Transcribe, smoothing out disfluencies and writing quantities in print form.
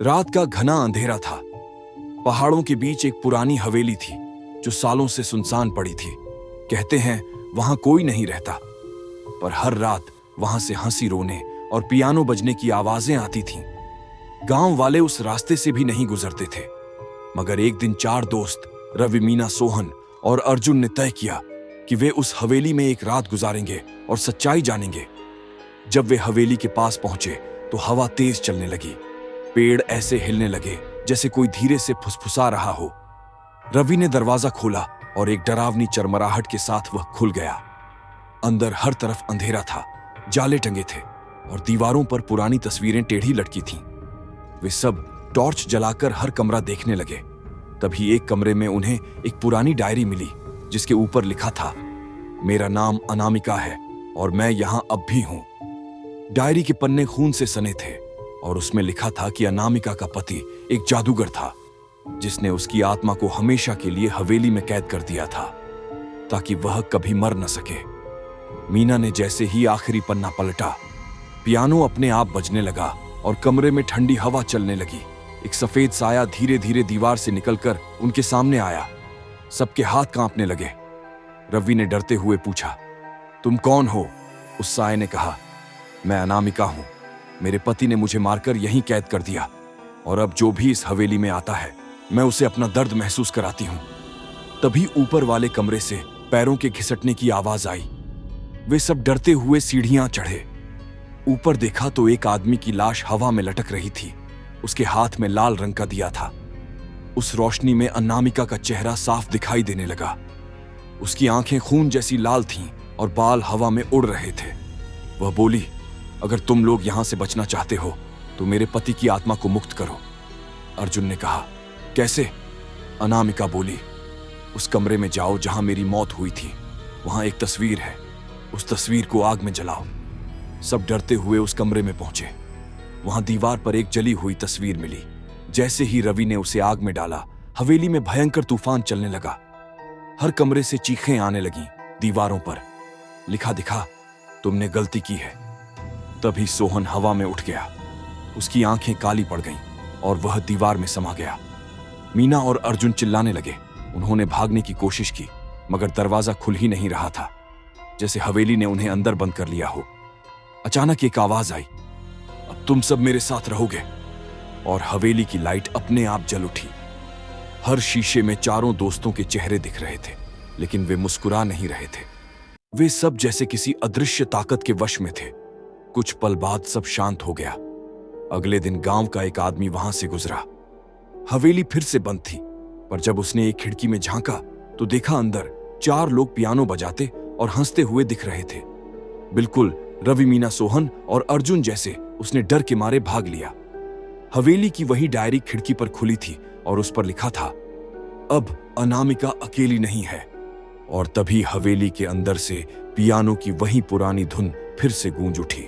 रात का घना अंधेरा था। पहाड़ों के बीच एक पुरानी हवेली थी जो सालों से सुनसान पड़ी थी। कहते हैं वहां कोई नहीं रहता, पर हर रात वहां से हंसी रोने और पियानो बजने की आवाजें आती थीं। गांव वाले उस रास्ते से भी नहीं गुजरते थे, मगर एक दिन 4 दोस्त रवि, मीना, सोहन और अर्जुन ने तय किया कि वे उस हवेली में एक रात गुजारेंगे और सच्चाई जानेंगे। जब वे हवेली के पास पहुंचे तो हवा तेज चलने लगी। पेड़ ऐसे हिलने लगे जैसे कोई धीरे से फुसफुसा रहा हो। रवि ने दरवाजा खोला और एक डरावनी चरमराहट के साथ वह खुल गया। अंदर हर तरफ अंधेरा था, जाले टंगे थे और दीवारों पर पुरानी तस्वीरें टेढ़ी लटकी थीं। वे सब टॉर्च जलाकर हर कमरा देखने लगे। तभी एक कमरे में उन्हें एक पुरानी डायरी मिली जिसके ऊपर लिखा था, मेरा नाम अनामिका है और मैं यहां अब भी हूं। डायरी के पन्ने खून से सने थे और उसमें लिखा था कि अनामिका का पति एक जादूगर था जिसने उसकी आत्मा को हमेशा के लिए हवेली में कैद कर दिया था ताकि वह कभी मर न सके। मीना ने जैसे ही आखिरी पन्ना पलटा, पियानो अपने आप बजने लगा और कमरे में ठंडी हवा चलने लगी। एक सफेद साया धीरे धीरे दीवार से निकलकर उनके सामने आया। सबके हाथ कांपने लगे। रवि ने डरते हुए पूछा, तुम कौन हो? उस साये ने कहा, मैं अनामिका हूं। मेरे पति ने मुझे मारकर यहीं कैद कर दिया और अब जो भी इस हवेली में आता है मैं उसे अपना दर्द महसूस कराती हूं। तभी ऊपर वाले कमरे से पैरों के घिसटने की आवाज आई। वे सब डरते हुए सीढ़ियां चढ़े। ऊपर देखा तो एक आदमी की लाश हवा में लटक रही थी। उसके हाथ में लाल रंग का दिया था। उस रोशनी में अनामिका का चेहरा साफ दिखाई देने लगा। उसकी आंखें खून जैसी लाल थीं और बाल हवा में उड़ रहे थे। वह बोली, अगर तुम लोग यहां से बचना चाहते हो तो मेरे पति की आत्मा को मुक्त करो। अर्जुन ने कहा, कैसे? अनामिका बोली, उस कमरे में जाओ जहां मेरी मौत हुई थी। वहां एक तस्वीर है, उस तस्वीर को आग में जलाओ। सब डरते हुए उस कमरे में पहुंचे। वहां दीवार पर एक जली हुई तस्वीर मिली। जैसे ही रवि ने उसे आग में डाला, हवेली में भयंकर तूफान चलने लगा। हर कमरे से चीखें आने लगीं। दीवारों पर लिखा दिखा, तुमने गलती की है। तभी सोहन हवा में उठ गया। उसकी आंखें काली पड़ गईं और वह दीवार में समा गया। मीना और अर्जुन चिल्लाने लगे। उन्होंने भागने की कोशिश की, मगर दरवाजा खुल ही नहीं रहा था, जैसे हवेली ने उन्हें अंदर बंद कर लिया हो। अचानक एक आवाज आई, अब तुम सब मेरे साथ रहोगे। और हवेली की लाइट अपने आप जल उठी। हर शीशे में चारों दोस्तों के चेहरे दिख रहे थे, लेकिन वे मुस्कुरा नहीं रहे थे। वे सब जैसे किसी अदृश्य ताकत के वश में थे। कुछ पल बाद सब शांत हो गया। अगले दिन गांव का एक आदमी वहां से गुजरा। हवेली फिर से बंद थी, पर जब उसने एक खिड़की में झांका तो देखा अंदर 4 लोग पियानो बजाते और हंसते हुए दिख रहे थे। बिल्कुल रवि, मीना, सोहन और अर्जुन जैसे। उसने डर के मारे भाग लिया। हवेली की वही डायरी खिड़की पर खुली थी और उस पर लिखा था, अब अनामिका अकेली नहीं है। और तभी हवेली के अंदर से पियानो की वही पुरानी धुन फिर से गूंज उठी।